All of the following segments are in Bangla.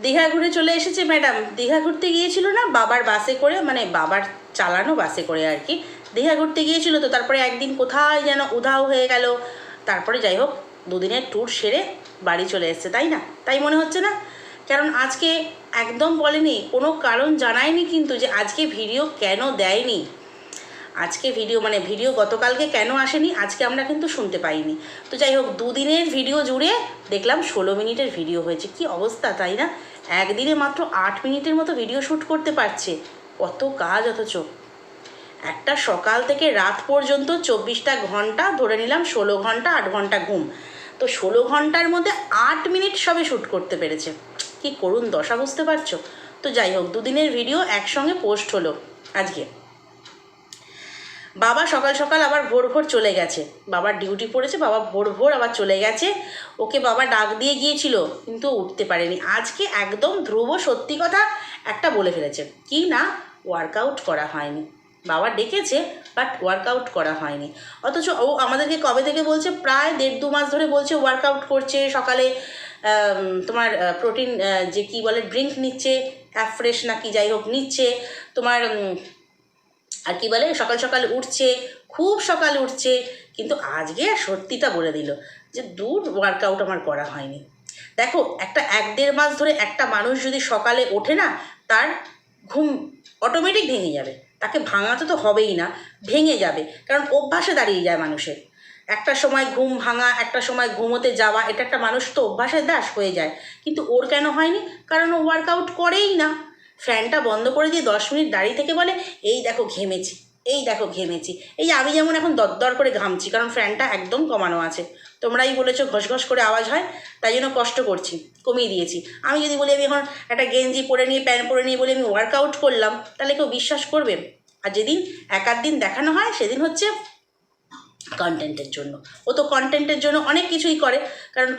দীঘা ঘুরে চলে এসেছে ম্যাডাম। দীঘা ঘুরতে গিয়েছিল না বাবার বাসে করে, মানে বাবার চালানো বাসে করে আর কি। দীঘা ঘুরতে গিয়েছিল তো, তারপরে একদিন কোথায় যেন উধাও হয়ে গেল। তারপরে যাই হোক, দুদিনের ট্যুর সেরে বাড়ি চলে এসছে, তাই না? তাই মনে হচ্ছে না? কারণ আজকে একদম বলেনি, কোনো কারণ জানায়নি কিন্তু যে আজকে ভিডিও কেন দেয়নি। আজকে ভিডিও গতকালকে কেন আসেনি আজকে আমরা কিন্তু শুনতে পাইনি। তো যাই হোক, দুদিনের ভিডিও জুড়ে দেখলাম 16 মিনিটের ভিডিও হয়েছে। কি অবস্থা, তাই না? একদিনে মাত্র 8 মিনিটের মতো ভিডিও শ্যুট করতে পারছে। কত কাজ, অথচ একটা সকাল থেকে রাত পর্যন্ত 24টা ঘন্টা, ধরে নিলাম 16 ঘন্টা, 8 ঘন্টা ঘুম, তো 16 ঘন্টার মধ্যে 8 মিনিট সবে শ্যুট করতে পেরেছে। কি করুণ দশা, বুঝতে পারছো? তো যাই হোক, দুদিনের ভিডিও একসঙ্গে পোস্ট হলো আজকে। বাবা সকাল সকাল আবার ভোর ভোর চলে গেছে, বাবার ডিউটি পড়েছে, বাবা ভোর ভোর আবার চলে গেছে। ওকে বাবা ডাক দিয়ে গিয়েছিল কিন্তু উঠতে পারেনি। আজকে একদম ধ্রুব সত্যি কথা একটা বলে ফেলেছে, কি না, ওয়ার্কআউট করা হয়নি। বাবা ডেকেছে বাট ওয়ার্কআউট করা হয়নি। অথচ ও আমাদেরকে কবে থেকে বলছে, প্রায় 1.5-2 মাস ধরে বলছে ওয়ার্কআউট করছে, সকালে তোমার প্রোটিন যে কি বলে ড্রিঙ্ক নিচ্ছে, অ্যাফ্রেশ নাকি যাই হোক নিচ্ছে, তোমার আর কি বলে সকাল সকাল উঠছে, খুব সকালে উঠছে। কিন্তু আজকে সত্যিটা বলে দিল যে দূর, ওয়ার্কআউট আমার করা হয়নি। দেখো, একটা 1-1.5 মাস ধরে একটা মানুষ যদি সকালে ওঠে না, তার ঘুম অটোমেটিক ভেঙে যাবে। তাকে ভাঙাতে তো হবেই না, ভেঙে যাবে, কারণ অভ্যাসে দাঁড়িয়ে যায় মানুষের। একটা সময় ঘুম ভাঙা, একটা সময় ঘুমোতে যাওয়া, এটা একটা মানুষ তো অভ্যাসের দাস হয়ে যায়। কিন্তু ওর কেন হয়নি? কারণ ও ওয়ার্কআউট করেই না। ফ্যানটা বন্ধ করে দিয়ে 10 মিনিট দাঁড়িয়ে থেকে বলে, এই দেখো ঘেমেছি, এই দেখো ঘেমেছি। এই যে আমি যেমন এখন দরদর করে ঘামছি, কারণ ফ্যানটা একদম কমানো আছে। তোমরাই বলেছো ঘসঘস করে আওয়াজ হয়, তাই জন্য কষ্ট করছি, কমিয়ে দিয়েছি। আমি যদি বলি আমি এখন একটা গেঞ্জি পরে নিয়ে, প্যান্ট পরে নিয়ে বলি আমি ওয়ার্কআউট করলাম, তাহলে কেউ বিশ্বাস করবে? আর যেদিন এক আধ দিন দেখানো হয় সেদিন হচ্ছে কন্টেন্টের জন্য। ও তো কন্টেন্টের জন্য অনেক কিছুই করে, কারণ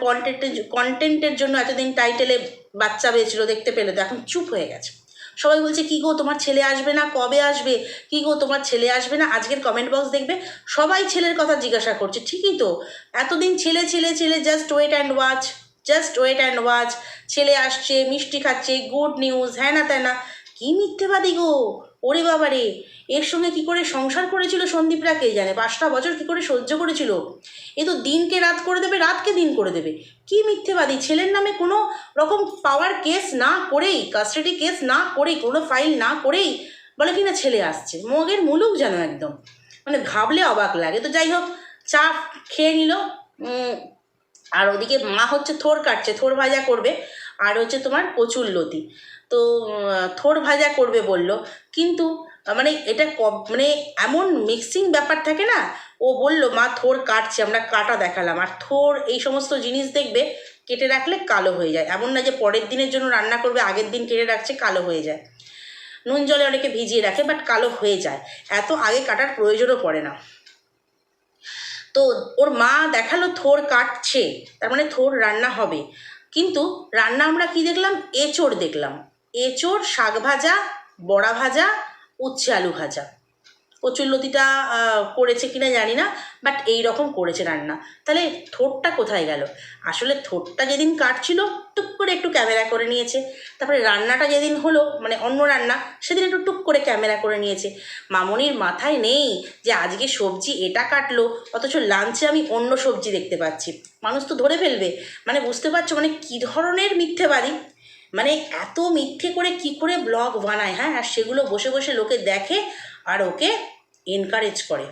কন্টেন্টের জন্য এতদিন টাইটেলে বাচ্চা পেয়েছিল, দেখতে পেলে, তো এখন চুপ হয়ে গেছে। সবাই বলছে, কী গো তোমার ছেলে আসবে না, কবে আসবে? কী গো তোমার ছেলে আসবে না? আজকের কমেন্ট বক্স দেখবে, সবাই ছেলের কথা জিজ্ঞাসা করছে। ঠিকই তো, এতদিন ছেলে ছেলে ছেলে, just wait and watch, just wait and watch. ছেলে আসছে, মিষ্টি খাচ্ছে, গুড নিউজ, হ্যাঁ না তাই না। কী মিথ্যেবাদী গো! ওরে বাবারে, এর সঙ্গে কি করে সংসার করেছিল সন্দীপরা কে জানে, 5টা বছর কি করে সহ্য করেছিল। এ তো দিনকে রাত করে দেবে, রাতকে দিন করে দেবে। কি মিথ্যেবাদী! ছেলের নামে কোনো রকম পাওয়ার কেস না করেই, কাস্টাডি কেস না করেই, কোনো ফাইল না করেই বলে কিনা ছেলে আসছে। মগের মুলুক যেন একদম, মানে ভাবলে অবাক লাগে। তো যাই হোক, চা খেয়ে নিল। আর ওদিকে মা হচ্ছে থোড় কাটছে, থোড় ভাজা করবে। আর হচ্ছে তোমার কচুর লতি। তো থোড় ভাজা করবে বলল, কিন্তু মানে এটা মানে এমন মিক্সিং ব্যাপার থাকে না। ও বলল মা থোড় কাটছে, আমরা কাটা দেখালাম। আর থোড় এই সমস্ত জিনিস দেখবে কেটে রাখলে কালো হয়ে যায়, এমন না যে পরের দিনের জন্য রান্না করবে আগের দিন কেটে রাখছে, কালো হয়ে যায়। নুন জলে অনেকে ভিজিয়ে রাখে, বাট কালো হয়ে যায়, এত আগে কাটার প্রয়োজনও পড়ে না। তো ওর মা দেখালো থোড় কাটছে, তার মানে থোড় রান্না হবে। কিন্তু রান্না আমরা কি দেখলাম? এঁচোড় দেখলাম। এঁচোড়, শাক ভাজা, বড়া ভাজা, উচ্ছে আলু ভাজা। কচুরলতিটা করেছে কিনা জানি না, বাট এই রকম করেছে রান্না। তাহলে থোড়টা কোথায় গেল? আসলে থোড়টা যেদিন কাটছিল টুক করে একটু ক্যামেরা করে নিয়েছে। তারপরে রান্নাটা যেদিন হলো, মানে অন্য রান্না, সেদিন একটু টুক করে ক্যামেরা করে নিয়েছে। মামনির মাথায় নেই যে আজকে সবজি এটা কাটলো, অথচ লাঞ্চে আমি অন্য সবজি দেখতে পাচ্ছি। মানুষ তো ধরে ফেলবে। মানে বুঝতে পারছো মানে কী ধরনের মিথ্যেবাদী? মানে এত মিথ্যে করে কি করে ব্লগ বানায়, হ্যাঁ? আর সেগুলো বসে বসে লোকে দেখে আর ওকে এনকারেজ করে,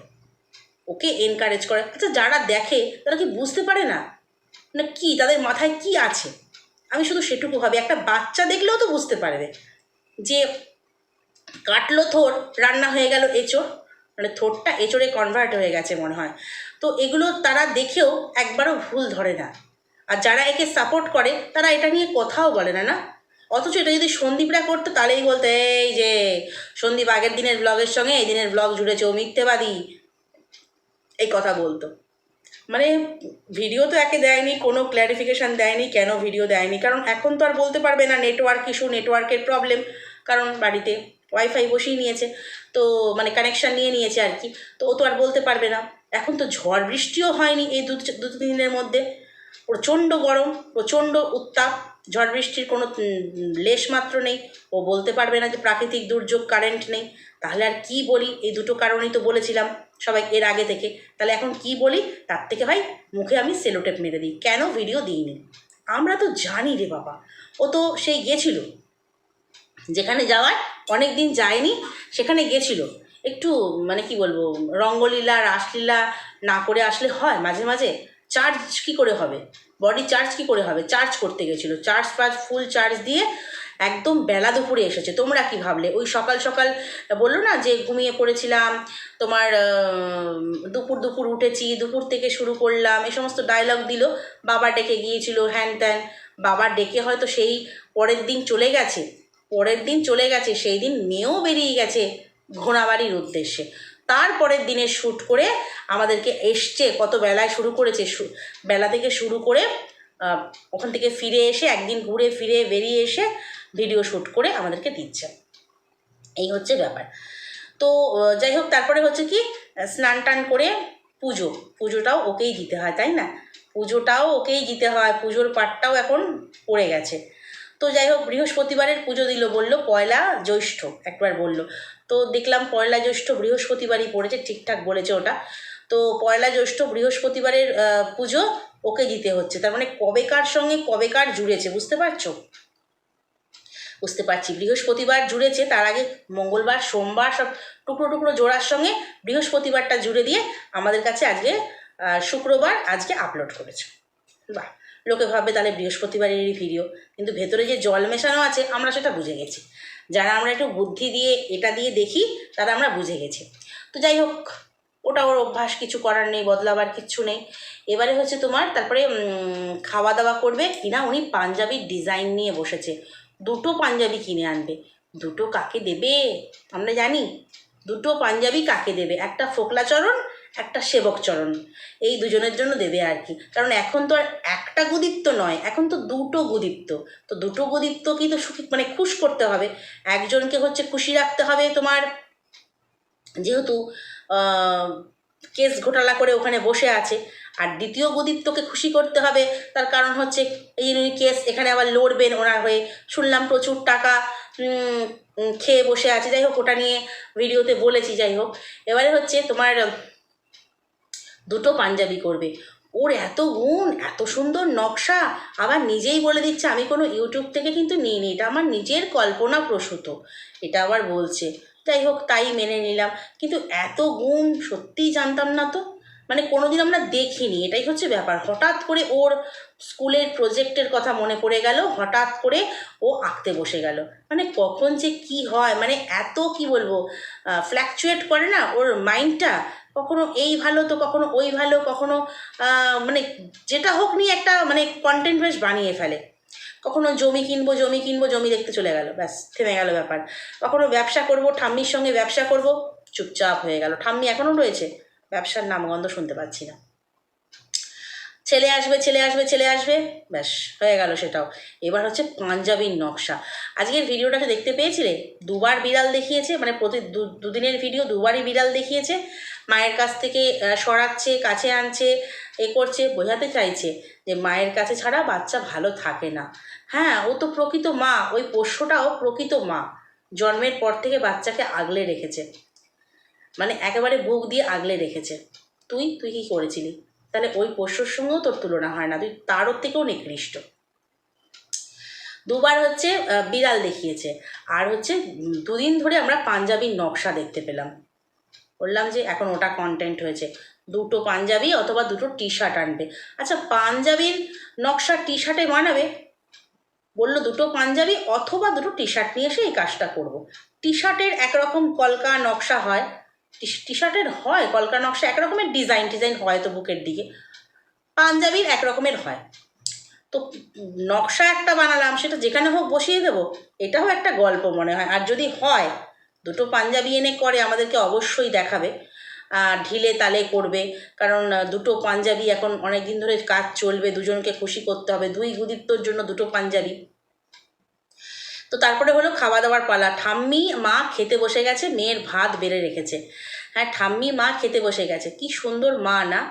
ওকে এনকারেজ করে। আচ্ছা, যারা দেখে তারা কি বুঝতে পারে না না কি তাদের মাথায় কি আছে? আমি শুধু সেটুকু ভাবি, একটা বাচ্চা দেখলেও তো বুঝতে পারবে যে কাটলো থোড়, রান্না হয়ে গেল এঁচোড়, মানে থোড়টা এঁচোড়ে কনভার্ট হয়ে গেছে মনে হয়। তো এগুলো তারা দেখেও একবারও ভুল ধরে না। আর যারা একে সাপোর্ট করে তারা এটা নিয়ে কথাও বলে না, না। অথচ এটা যদি সন্দীপরা করতো তাহলেই বলতো, এই যে সন্দীপ আগের দিনের ব্লগের সঙ্গে এই দিনের ব্লগ জুড়েছে, ও মিথ্যেবাদী, এই কথা বলতো। মানে ভিডিও তো একে দেয়নি, কোনো ক্ল্যারিফিকেশান দেয়নি কেন ভিডিও দেয়নি, কারণ এখন তো আর বলতে পারবে না নেটওয়ার্ক ইস্যু, নেটওয়ার্কের প্রবলেম, কারণ বাড়িতে ওয়াইফাই বসিয়ে নিয়েছে, তো মানে কানেকশান নিয়ে নিয়েছে আর কি। তো ও তো আর বলতে পারবে না। এখন তো ঝড় বৃষ্টিও হয়নি এই দু তিন দিনের মধ্যে। প্রচণ্ড গরম, প্রচণ্ড উত্তাপ, ঝড় বৃষ্টির কোনো লেশ মাত্র নেই। ও বলতে পারবে না যে প্রাকৃতিক দুর্যোগ, কারেন্ট নেই। তাহলে আর কি বলি? এই দুটো কারণেই তো বলেছিলাম সবাই এর আগে থেকে। তাহলে এখন কি বলি? তার থেকে ভাই মুখে আমি সেলোটেপ মেরে দিই, কেন ভিডিও দিইনি। আমরা তো জানি রে বাবা, ও তো সেই গেছিল যেখানে যাওয়ার, অনেক দিন যায়নি, সেখানে গেছিল। একটু মানে কি বলবো, রঙ্গলীলা রাসলীলা না করে আসলে হয়? মাঝে মাঝে চার্জ কি করে হবে, বডি চার্জ কি করে হবে? চার্জ করতে গেছিলো, ফুল চার্জ দিয়ে একদম বেলা দুপুরে এসেছে। তোমরা কি ভাবলে? ওই সকাল সকাল বললো না যে ঘুমিয়ে পড়েছিলাম, তোমার দুপুর দুপুর উঠেছি, দুপুর থেকে শুরু করলাম, এই সমস্ত ডায়লগ দিল। বাবা ডেকে গিয়েছিল, হ্যান ত্যান। বাবা ডেকে হয়তো সেই পরের দিন চলে গেছে, সেই দিন মেয়েও বেরিয়ে গেছে ঘোড়াবাড়ির উদ্দেশ্যে। তারপরের দিনে শ্যুট করে আমাদেরকে এসছে, কত বেলায় শুরু করেছে, বেলা থেকে শুরু করে ওখান থেকে ফিরে এসে, একদিন ঘুরে ফিরে বেরিয়ে এসে ভিডিও শ্যুট করে আমাদেরকে দিচ্ছে। এই হচ্ছে ব্যাপার। তো যাই হোক, তারপরে হচ্ছে কি, স্নান টান করে পুজোটাও ওকেই দিতে হয়, তাই না? পুজোটাও ওকেই দিতে হয়, পুজোর পাটটাও এখন পড়ে গেছে। তো যাই হোক, বৃহস্পতিবারের পুজো দিল, বলল পয়লা জ্যৈষ্ঠ একবার বলল। তো দেখলাম পয়লা জ্যৈষ্ঠ বৃহস্পতিবারই পড়েছে, ঠিকঠাক বলেছে ওটা। তো পয়লা জ্যৈষ্ঠ বৃহস্পতিবারের পুজো ওকে দিতে হচ্ছে। তার মানে কবেকার সঙ্গে কবেকার জুড়েছে, বুঝতে পারছো? বুঝতে পারছি, বৃহস্পতিবার জুড়েছে, তার আগে মঙ্গলবার সোমবার সব টুকরো টুকরো জোড়ার সঙ্গে বৃহস্পতিবারটা জুড়ে দিয়ে আমাদের কাছে আজকে শুক্রবার আজকে আপলোড করেছে। বাহ, লোকে ভাববে তাহলে বৃহস্পতিবারেরই ভিডিও, কিন্তু ভেতরে যে জল মেশানো আছে আমরা সেটা বুঝে গেছি। যারা আমরা একটু বুদ্ধি দিয়ে এটা দিয়ে দেখি তারা আমরা বুঝে গেছি। তো যাই হোক, ওটা ওর অভ্যাস, কিছু করার নেই, বদলাবার কিচ্ছু নেই। এবারে হচ্ছে তোমার তারপরে খাওয়া দাওয়া করবে কিনা, উনি পাঞ্জাবির ডিজাইন নিয়ে বসেছে। দুটো পাঞ্জাবি কিনে আনবে। দুটো কাকে দেবে আমরা জানি, দুটো পাঞ্জাবি কাকে দেবে, একটা ফোকলাচরণ, একটা সেবকচরণ, এই দুজনের জন্য দেবে আর কি। কারণ এখন তো আর একটা গুদীপ্ত নয়, এখন তো দুটো গুদীপ্ত। তো দুটো গুদীপ্তকেই তো সুখী মানে খুশ করতে হবে। একজনকে হচ্ছে খুশি রাখতে হবে তোমার, যেহেতু কেস ঘোটালা করে ওখানে বসে আছে। আর দ্বিতীয় গুদীপ্তকে খুশি করতে হবে, তার কারণ হচ্ছে এই কেস এখানে আবার লড়বেন ওনার হয়ে। শুনলাম প্রচুর টাকা খেয়ে বসে আছে। যাই হোক, ওটা নিয়ে ভিডিওতে বলেছি। যাই হোক, এবারে হচ্ছে তোমার দুটো পাঞ্জাবি করবে। ওর এত গুণ, এত সুন্দর নকশা, আবার নিজেই বলে দিচ্ছে আমি কোনো ইউটিউব থেকে কিন্তু নিইনি, এটা আমার নিজের কল্পনা প্রসূত, এটা আবার বলছে। যাই হোক, তাই মেনে নিলাম। কিন্তু এত গুণ সত্যিই জানতাম না তো, মানে কোনোদিন আমরা দেখিনি, এটাই হচ্ছে ব্যাপার। হঠাৎ করে ওর স্কুলের প্রজেক্টের কথা মনে পড়ে গেল, হঠাৎ করে ও আঁকতে বসে গেল। মানে কখন যে কি হয়, মানে এত কি বলবো, ফ্ল্যাকচুয়েট করে না ওর মাইন্ডটা, কখনো এই ভালো তো কখনো ওই ভালো, কখনো মানে যেটা হোক নিয়ে একটা মানে কন্টেন্ট বেশ বানিয়ে ফেলে। কখনো জমি কিনবো, জমি দেখতে চলে গেল, ব্যাস থেমে গেল ব্যাপার। কখনো ব্যবসা করব, ঠাম্মির সঙ্গে ব্যবসা করব, চুপচাপ হয়ে গেল। ঠাম্মি এখনও রয়েছে, ব্যবসার নামগন্ধ শুনতে পাচ্ছি না। ছেলে আসবে, ব্যাস হয়ে গেল সেটাও। এবার হচ্ছে পাঞ্জাবির নকশা। আজকের ভিডিওটাকে দেখতে পেয়েছিলে? দুবার বিড়াল দেখিয়েছে, মানে প্রতি দুদিনের ভিডিও দুবারই বিড়াল দেখিয়েছে। মায়ের কাছ থেকে সরাচ্ছে, কাছে আনছে, এ করছে, বোঝাতে চাইছে যে মায়ের কাছে ছাড়া বাচ্চা ভালো থাকে না। হ্যাঁ, ও তো প্রকৃত মা, ওই পোষ্যটাও প্রকৃত মা, জন্মের পর থেকে বাচ্চাকে আগলে রেখেছে, মানে একেবারে বুক দিয়ে আগলে রেখেছে। তুই কি করেছিলি? তাহলে ওই পোষ্যর সঙ্গেও তোর তুলনা হয় না, তুই তারও থেকেও নিকৃষ্ট। দুবার হচ্ছে বিড়াল দেখিয়েছে, আর হচ্ছে দুদিন ধরে আমরা পাঞ্জাবির নকশা দেখতে পেলাম। বললাম যে এখন ওটা কন্টেন্ট হয়েছে, দুটো পাঞ্জাবি অথবা দুটো টি শার্ট আনবে। আচ্ছা, পাঞ্জাবির নকশা টি শার্টে বানাবে? বললো দুটো পাঞ্জাবি অথবা দুটো টি শার্ট নিয়ে এসে এই কাজটা করব। টি শার্টের একরকম কলকা নকশা হয়, টি শার্টের হয় কলকা নকশা, একরকমের ডিজাইন হয় তো বুকের দিকে, পাঞ্জাবির একরকমের হয়। তো নকশা একটা বানালাম, সেটা যেখানে হোক বসিয়ে দেবো, এটাও একটা গল্প মনে হয়। আর যদি হয় দুটো পাঞ্জাবি এনে করে আমাদেরকে অবশ্যই দেখাবে, ঢিলে তালে করবে, কারণ দুটো পাঞ্জাবি এখন অনেক দিন ধরে কাজ চলবে, দুজনকে খুশি করতে হবে, দুই গুদীপ্তর জন্য দুটো পাঞ্জাবি। তো তারপরে হলো খাওয়া দাওয়ার পালা। ঠাম্মি মা খেতে বসে গেছে, মেয়ের ভাত বেড়ে রেখেছে। হ্যাঁ, ঠাম্মি মা খেতে বসে গেছে, কি সুন্দর মা না।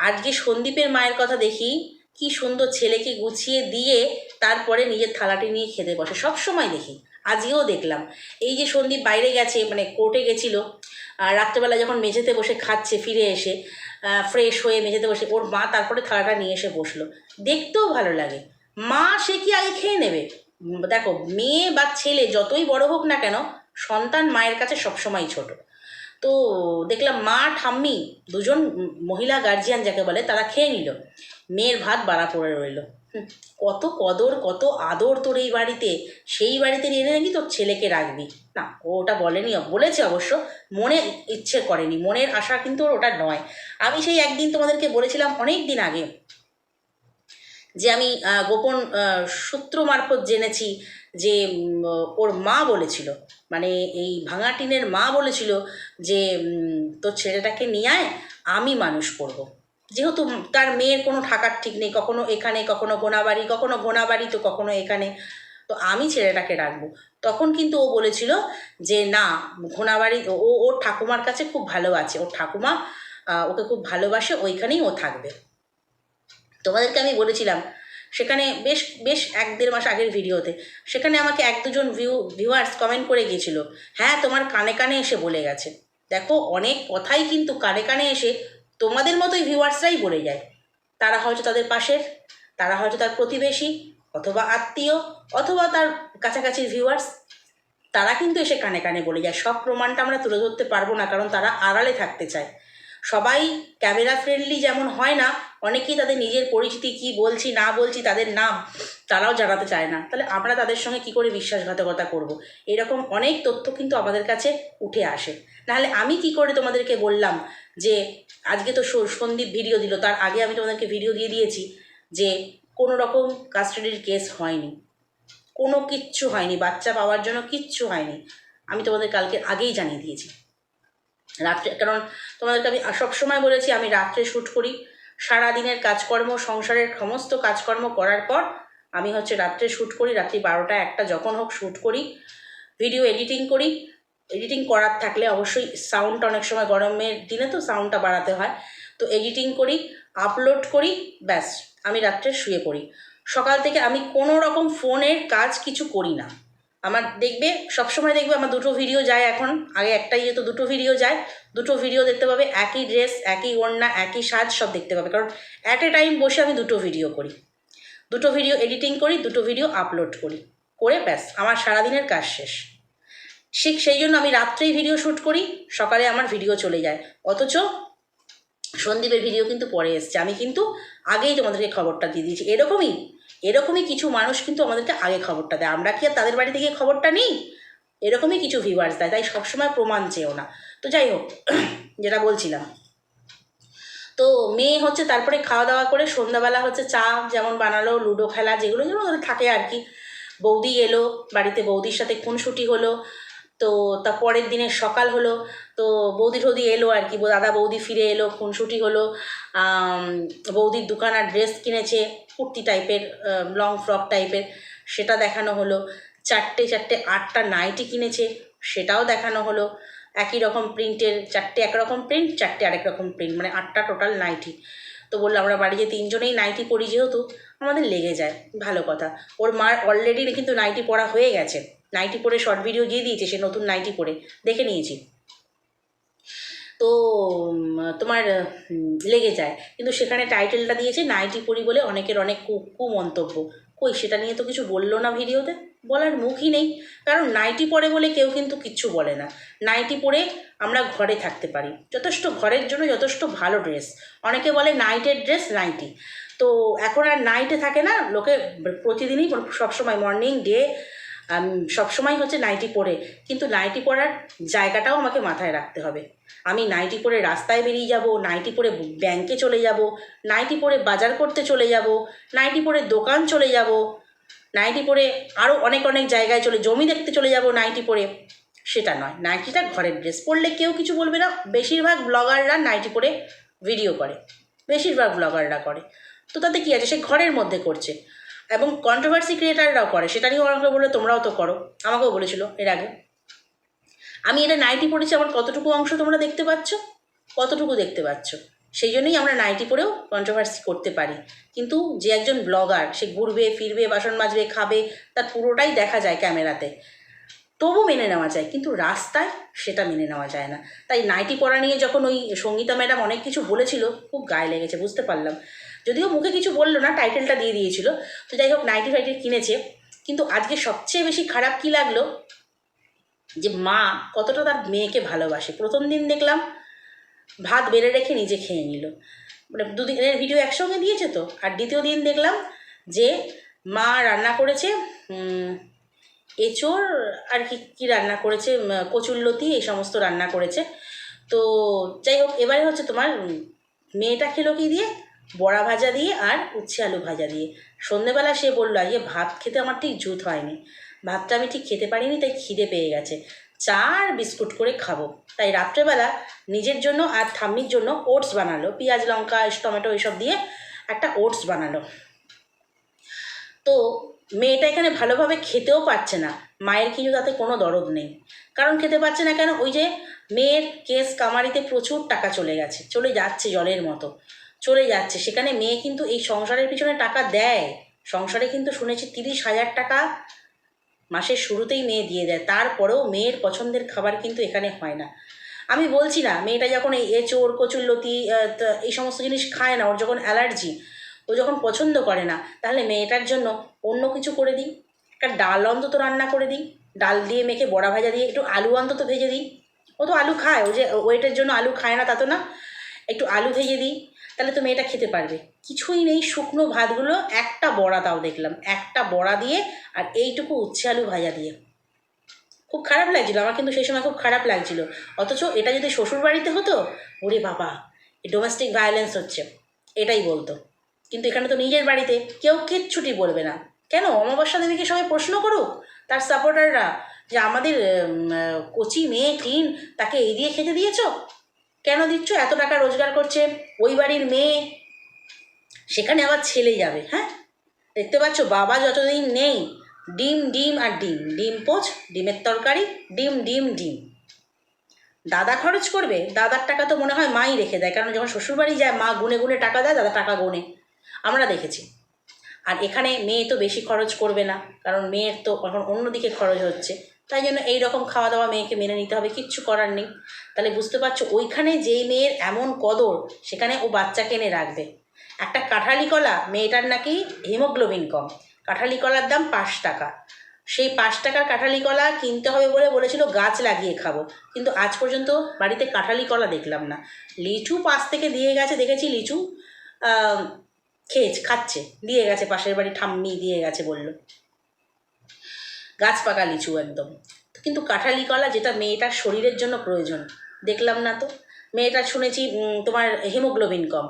আজকে সন্দীপের মায়ের কথা দেখি, কি সুন্দর ছেলেকে গুছিয়ে দিয়ে তারপরে নিজের থালাটি নিয়ে খেতে বসে, সব সময় দেখি, আজকেও দেখলাম। এই যে সন্দীপ বাইরে গেছে, মানে কোর্টে গেছিলো, রাত্রেবেলা যখন মেঝেতে বসে খাচ্ছে, ফিরে এসে ফ্রেশ হয়ে মেঝেতে বসে ওর মা তারপরে থালাটা নিয়ে এসে বসলো, দেখতেও ভালো লাগে। মা সে কি আগে খেয়ে নেবে? দেখো, মেয়ে বা ছেলে যতই বড় হোক না কেন, সন্তান মায়ের কাছে সবসময় ছোট। তো দেখলাম মা ঠাম্মি দুজন মহিলা গার্জিয়ান যাকে বলে তারা খেয়ে নিল, মেয়ের ভাত বাড়া পড়ে রইল। কত কদর কত আদর তোর এই বাড়িতে, সেই বাড়িতে এনে নাকি তোর ছেলেকে রাখবি না? ও ওটা বলেনি, বলেছে অবশ্য, মনে ইচ্ছে করেনি, মনের আশা কিন্তু ওর ওটা নয়। আমি সেই একদিন তোমাদেরকে বলেছিলাম অনেক দিন আগে যে আমি গোপন সূত্র মারফত জেনেছি যে ওর মা বলেছিল, মানে এই ভাঙা টিনের মা বলেছিল যে তোর ছেলেটাকে নিয়ে আয়, আমি মানুষ করব। যেহেতু তার মেয়ের কোনো থাকার ঠিক নেই, কখনো এখানে কখনো ঘোনাবাড়ি, কখনো ঘোনাবাড়ি তো কখনো এখানে, তো আমি ছেলেটাকে রাখবো। তখন কিন্তু ও বলেছিল যে না, ঘোনাবাড়ি ওর ঠাকুমার কাছে খুব ভালো আছে, ওর ঠাকুমা ওকে খুব ভালোবাসে, ওইখানেই ও থাকবে। তোমাদেরকে আমি বলেছিলাম সেখানে বেশ বেশ 1-1.5 মাস আগের ভিডিওতে, সেখানে আমাকে 1-2 জন ভিউয়ার্স কমেন্ট করে গিয়েছিল, হ্যাঁ তোমার কানে কানে এসে বলে গেছে। দেখো, অনেক কথাই কিন্তু কানে কানে এসে তোমাদের মতোই ভিউয়ার্সরাই বলে যায়। তারা হয়তো তাদের পাশের, তারা হয়তো তার প্রতিবেশী, অথবা আত্মীয়, অথবা তার কাছাকাছির ভিউয়ার্স, তারা কিন্তু এসে কানে কানে বলে যায়। সব প্রমাণটা আমরা তুলে ধরতে পারবো না, কারণ তারা আড়ালে থাকতে চায়। সবাই ক্যামেরা ফ্রেন্ডলি যেমন হয় না, অনেকেই তাদের নিজের পরিচিতি, কি বলছি না বলছি, তাদের নাম তারাও জানাতে চায় না। তাহলে আমরা তাদের সঙ্গে কি করে বিশ্বাসঘাতকতা করব? এরকম অনেক তথ্য কিন্তু আমাদের কাছে উঠে আসে। নাহলে আমি কি করে তোমাদেরকে বললাম যে আজকে তো সন্দীপ ভিডিও দিল, তার আগে আমি তোমাদেরকে ভিডিও দিয়ে দিয়েছি যে কোনো রকম কাস্টাডির কেস হয়নি, কোনো কিচ্ছু হয়নি, বাচ্চা পাওয়ার জন্য কিচ্ছু হয়নি। আমি তোমাদের কালকে আগেই জানিয়ে দিয়েছি রাত্রে, কারণ তোমাদেরকে আমি সবসময় বলেছি আমি রাত্রে শ্যুট করি। সারাদিনের কাজকর্ম, সংসারের সমস্ত কাজকর্ম করার পর আমি রাত্রে শ্যুট করি, রাত্রি 12টা-1টা যখন হোক শ্যুট করি, ভিডিও এডিটিং করি। এডিটিং করার থাকলে অবশ্যই সাউন্ডটা, অনেক সময় গরমের দিনে তো সাউন্ডটা বাড়াতে হয়, তো এডিটিং করি, আপলোড করি, ব্যাস আমি রাত্রে শুয়ে পড়ি। সকাল থেকে আমি কোনো রকম ফোনের কাজ কিছু করি না। আমার দেখবে, সবসময় দেখবে আমার 2টো ভিডিও যায় এখন, আগে একটাই যেত, 2টো ভিডিও যায়, 2টো ভিডিও দেখতে পাবে, একই ড্রেস, একই ওড়না, একই সাজ, সব দেখতে পাবে, কারণ অ্যাট এ টাইম বসে আমি 2টো ভিডিও করি, 2টো ভিডিও এডিটিং করি, 2টো ভিডিও আপলোড করি, করে ব্যাস আমার সারাদিনের কাজ শেষ। ঠিক সেই জন্য আমি রাত্রেই ভিডিও শ্যুট করি, সকালে আমার ভিডিও চলে যায়। অথচ সন্দীপের ভিডিও কিন্তু পরে এসছে, আমি কিন্তু আগেই তোমাদেরকে খবরটা দিয়ে দিয়েছি। এরকমই কিছু মানুষ কিন্তু আমাদেরকে আগে খবরটা দেয়, আমরা কি আর তাদের বাড়িতে গিয়ে খবরটা নিই? এরকমই কিছু ভিউয়ার্স দেয়, তাই সবসময় প্রমাণ চেয়েও না। তো যাই হোক, যেটা বলছিলাম, তো মেয়ে তারপরে খাওয়া দাওয়া করে সন্ধ্যাবেলা চা যেমন বানালো, লুডো খেলা, যেগুলো যেমন ওদের থাকে আর কি। বৌদি এলো বাড়িতে, বৌদির সাথে খুনসুটি হলো। তো তার পরের দিনের সকাল হলো, তো বৌদি এলো আর কি, দাদা বৌদি ফিরে এলো, খুনসুটি হলো। বৌদির দুখানা ড্রেস কিনেছে, কুর্তি টাইপের, লং ফ্রক টাইপের, সেটা দেখানো হলো। 4টে 8টা নাইটি কিনেছে, সেটাও দেখানো হলো। একই রকম প্রিন্টের 4টে একরকম প্রিন্ট, 4টে আরেক রকম প্রিন্ট, মানে 8টা টোটাল নাইটি। তো বললো আমরা বাড়িতে 3জনেই নাইটি পরি, যেহেতু আমাদের লেগে যায়। ভালো কথা, ওর মার অলরেডি কিন্তু নাইটি পরা হয়ে গেছে, নাইটি পরে শর্ট ভিডিও দিয়ে দিয়েছে, সে নতুন নাইটি পরে দেখে নিয়েছি। তো তোমার লেগে যায়, কিন্তু সেখানে টাইটেলটা দিয়েছে নাইটি পরি বলে অনেকের অনেক কুমন্তব্য। কই, সেটা নিয়ে তো কিছু বললো না ভিডিওতে, বলার মুখই নেই। কারণ নাইটি পরে বলে কেউ কিন্তু কিচ্ছু বলে না। নাইটি পরে আমরা ঘরে থাকতে পারি, যথেষ্ট, ঘরের জন্য যথেষ্ট ভালো ড্রেস। অনেকে বলে নাইটের ড্রেস নাইটি, তো এখন আর নাইটে থাকে না লোকে, প্রতিদিনই সবসময় মর্নিং ডে সবসময় নাইটি পরে। কিন্তু নাইটি পরার জায়গাটাও আমাকে মাথায় রাখতে হবে। আমি নাইটি পরে রাস্তায় বেরিয়ে যাব, নাইটি পরে ব্যাংকে চলে যাব, নাইটি পরে বাজার করতে চলে যাব, নাইটি পরে দোকান চলে যাব, নাইটি পরে আরও অনেক জায়গায় জমি দেখতে চলে যাব নাইটি পরে। সেটা নয়, নাইটিটা ঘরের ড্রেস, পরলে কেউ কিছু বলবে না। বেশিরভাগ ব্লগাররা নাইটি পরে ভিডিও করে, বেশিরভাগ ব্লগাররা করে, তো তাতে কী আছে, সে ঘরের মধ্যে করছে। এবং কন্ট্রোভার্সি ক্রিয়েটাররাও করে, সেটা নিয়েও অনেকে বলে তোমরাও তো করো, আমাকেও বলেছিল এর আগে। আমি এটা নাইটি পরেছি, আমার কতটুকু অংশ তোমরা দেখতে পাচ্ছ, কতটুকু দেখতে পাচ্ছ? সেই জন্যই আমরা নাইটি পরেও কন্ট্রোভার্সি করতে পারি। কিন্তু যে একজন ব্লগার, সে ঘুরবে ফিরবে, বাসন মাজবে, খাবে, তার পুরোটাই দেখা যায় ক্যামেরাতে, তবু মেনে নেওয়া যায়, কিন্তু রাস্তায় সেটা মেনে নেওয়া যায় না। তাই নাইটি পরা নিয়ে যখন ওই সঙ্গীতা ম্যাডাম অনেক কিছু বলেছিল, খুব গায়ে লেগেছে, বুঝতে পারলাম। যদিও মুখে কিছু বললো না, টাইটেলটা দিয়ে দিয়েছিল। তো যাই হোক, নাইটি ফাইটি কিনেছে। কিন্তু আজকে সবচেয়ে বেশি খারাপ কী লাগলো, যে মা কতটা তার মেয়েকে ভালোবাসে। প্রথম দিন দেখলাম ভাত বেড়ে রেখে নিজে খেয়ে নিল, মানে দুদিনের ভিডিও একসঙ্গে দিয়েছে তো। আর দ্বিতীয় দিন দেখলাম যে মা রান্না করেছে এঁচোড় আর কি রান্না করেছে, কচুরলতি, এই সমস্ত রান্না করেছে। তো যাই হোক, এবারে হচ্ছে তোমার মেয়েটা খেলো কি দিয়ে, বড়া ভাজা দিয়ে আর উচ্ছে আলু ভাজা দিয়ে। সন্ধেবেলা সে বললো, আজকে ভাত খেতে আমার ঠিক জুত হয়নি, ভাতটা আমি ঠিক খেতে পারিনি, তাই খিদে পেয়ে গেছে, চা আর বিস্কুট করে খাবো। তাই রাত্রেবেলা নিজের জন্য আর ঠাম্মির জন্য ওটস বানালো, পেঁয়াজ লঙ্কা টমেটো এইসব দিয়ে একটা ওটস বানালো। তো মেয়েটা এখানে ভালোভাবে খেতেও পারছে না, মায়ের কিন্তু তাতে কোনো দরদ নেই। কারণ খেতে পারছে না কেন, ওই যে মেয়ের কেস কামারিতে প্রচুর টাকা চলে গেছে, চলে যাচ্ছে জলের মতো চলে যাচ্ছে। সেখানে মেয়ে কিন্তু এই সংসারের পিছনে টাকা দেয়, সংসারে কিন্তু শুনেছি 30,000 টাকা মাসের শুরুতেই মেয়ে দিয়ে দেয়। তারপরেও মেয়ের পছন্দের খাবার কিন্তু এখানে হয় না। আমি বলছি না, মেয়েটা যখন এই এঁচোড় কচুরলতি এই সমস্ত জিনিস খায় না, ওর যখন অ্যালার্জি, ও যখন পছন্দ করে না, তাহলে মেয়েটার জন্য অন্য কিছু করে দিই, একটা ডাল অন্তত রান্না করে দিই, ডাল দিয়ে মেখে বড়া ভাজা দিয়ে একটু আলু অন্তত ভেজে দিই। ও তো আলু খায়, ও যে ওয়েটের জন্য আলু খায় না তা তো না, একটু আলু ভেজে দিই, তাহলে তো মেয়েটা খেতে পারবে। কিছুই নেই, শুকনো ভাতগুলো, একটা বড়া, তাও দেখলাম একটা বড়া দিয়ে আর এইটুকু উচ্ছে আলু ভাজা দিয়ে। খুব খারাপ লাগছিলো আমার, কিন্তু সেই সময় খুব খারাপ লাগছিলো। অথচ এটা যদি শ্বশুর বাড়িতে হতো, ওরে বাবা এই ডোমেস্টিক ভায়োলেন্স হচ্ছে এটাই বলতো। কিন্তু এখানে তো নিজের বাড়িতে কেউ কিচ্ছুটি বলবে না। কেন অমাবস্যা দেবীকে সবাই প্রশ্ন করুক, তার সাপোর্টাররা, যে আমাদের কচি মেয়ে ক্লিন, তাকে এই দিয়ে খেতে দিয়েছ, কেন দিচ্ছ? এত টাকা রোজগার করছে ওই বাড়ির মেয়ে, সেখানে আবার ছেলে যাবে। হ্যাঁ, দেখতে পাচ্ছ বাবা যতদিন নেই, ডিম ডিম আর ডিম, ডিম পোচ, ডিমের তরকারি, ডিম ডিম ডিম। দাদা খরচ করবে, দাদার টাকা তো মনে হয় মাই রেখে দেয়, কারণ যখন শ্বশুরবাড়ি যায় মা গুনে গুনে টাকা দেয়, দাদা টাকা গোনে, আমরা দেখেছি। আর এখানে মেয়ে তো বেশি খরচ করবে না, কারণ মেয়ের তো এখন অন্যদিকে খরচ হচ্ছে, তাই জন্য এই রকম খাওয়া দাওয়া মেয়েকে মেনে নিতে হবে, কিচ্ছু করার নেই। তাহলে বুঝতে পারছো, ওইখানে যেই মেয়ের এমন কদর, সেখানে ও বাচ্চাকে এনে রাখবে। একটা কাঁঠালি কলা, মেয়েটার নাকি হিমোগ্লোবিন কম, কাঁঠালি কলার দাম 5 টাকা। সেই 5 টাকার কাঁঠালি কলা কিনতে হবে বলে বলেছিল গাছ লাগিয়ে খাবো, কিন্তু আজ পর্যন্ত বাড়িতে কাঁঠালি কলা দেখলাম না। লিচু পাশ থেকে দিয়ে গেছে, দেখেছি লিচু খাচ্ছে, দিয়ে গেছে, পাশের বাড়ি ঠাম্মি দিয়ে গেছে বলল, গাছ পাকা লিচু একদম। কিন্তু কাঁঠালি কলা, যেটা মেয়েটার শরীরের জন্য প্রয়োজন, দেখলাম না তো। মেয়েটার শুনেছি তোমার হিমোগ্লোবিন কম,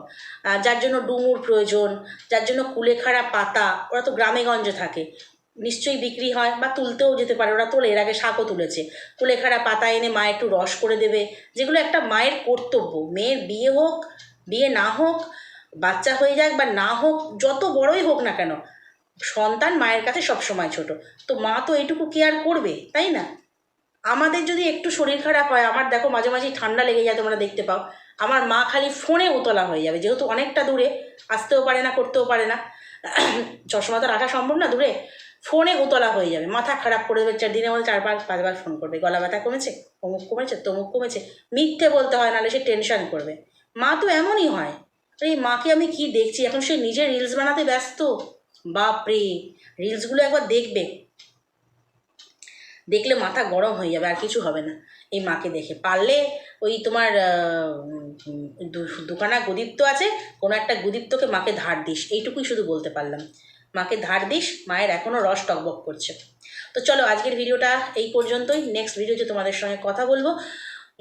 যার জন্য ডুমুর প্রয়োজন, যার জন্য কুলেখাড়া পাতা, ওরা তো গ্রামে গঞ্জে থাকে, নিশ্চয়ই বিক্রি হয় বা তুলতেও যেতে পারে, ওরা তোলে, এর আগে শাকও তুলেছে। কুলেখাড়া পাতা এনে মায়ের একটু রস করে দেবে, যেগুলো একটা মায়ের কর্তব্য। মেয়ের বিয়ে হোক, বিয়ে না হোক, বাচ্চা হয়ে যাক বা না হোক, যত বড়ই হোক না কেন, সন্তান মায়ের কাছে সবসময় ছোট। তো মা তো এইটুকু কেয়ার করবে, তাই না? আমাদের যদি একটু শরীর খারাপ হয়, আমার দেখো মাঝে মাঝেই ঠান্ডা লেগে যায়, তোমরা দেখতে পাও, আমার মা খালি ফোনে উতলা হয়ে যাবে, যেহেতু অনেকটা দূরে, আসতেও পারে না, করতেও পারে না, চশমা তো রাখা সম্ভব না দূরে, ফোনে উতলা হয়ে যাবে, মাথা খারাপ করে দেবে, দিনের মধ্যে 4-5 ফোন করবে, গলা ব্যথা কমেছে, অমুক কমেছে, তমুক কমেছে, মিথ্যে বলতে হয়, নাহলে সে টেনশন করবে। মা তো এমনই হয়। এই মাকে আমি কি দেখছি এখন, সে নিজে রিলস বানাতে ব্যস্ত। বাপরে, রিলসগুলো একবার দেখবে, দেখলে মাথা গরম হয়ে যাবে, আর কিছু হবে না এই মাকে দেখে। পারলে ওই তোমার দুখানা গুদীপ্ত আছে, কোনো একটা গুদীপ্তকে মাকে ধার দিস, এইটুকুই শুধু বলতে পারলাম। মাকে ধার দিস, মায়ের এখনও রস টকবক করছে। তো চলো আজকের ভিডিওটা এই পর্যন্তই, নেক্সট ভিডিওতে তোমাদের সঙ্গে কথা বলবো।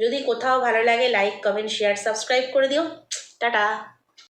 যদি কোথাও ভালো লাগে লাইক কমেন্ট শেয়ার সাবস্ক্রাইব করে দিও। টাটা।